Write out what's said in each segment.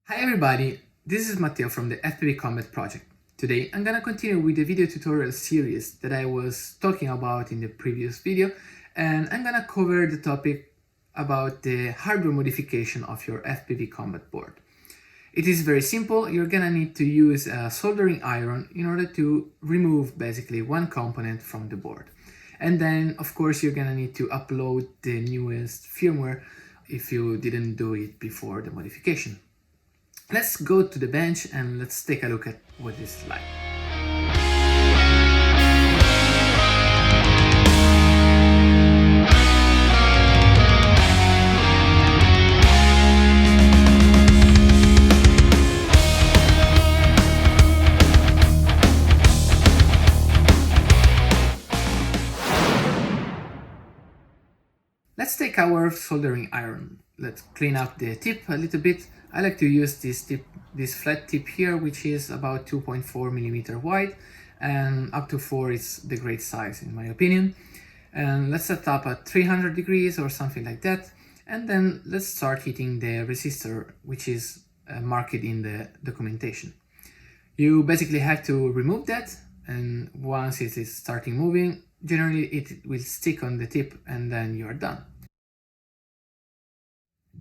Hi everybody, this is Matteo from the FPV Combat project. Today I'm gonna continue with the video tutorial series that I was talking about in the previous video, and I'm gonna cover the topic about the hardware modification of your FPV Combat board. It is very simple. You're gonna need to use a soldering iron in order to remove basically one component from the board. And then of course you're gonna need to upload the newest firmware if you didn't do it before the modification. Let's go to the bench and let's take a look at what it's like. Let's take our soldering iron. Let's clean up the tip a little bit. I like to use this flat tip here, which is about 2.4 millimeter wide, and up to 4 is the great size in my opinion. And let's set up at 300 degrees or something like that, and then let's start hitting the resistor, which is marked in the documentation. You basically have to remove that, and once it is starting moving, generally it will stick on the tip and then you are done.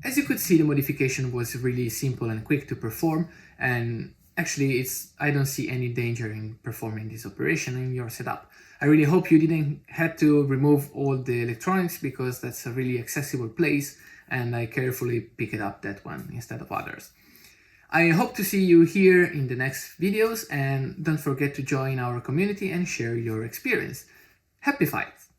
As you could see, the modification was really simple and quick to perform, and actually I don't see any danger in performing this operation in your setup. I really hope you didn't have to remove all the electronics, because that's a really accessible place and I carefully picked up that one instead of others. I hope to see you here in the next videos, and don't forget to join our community and share your experience. Happy fights!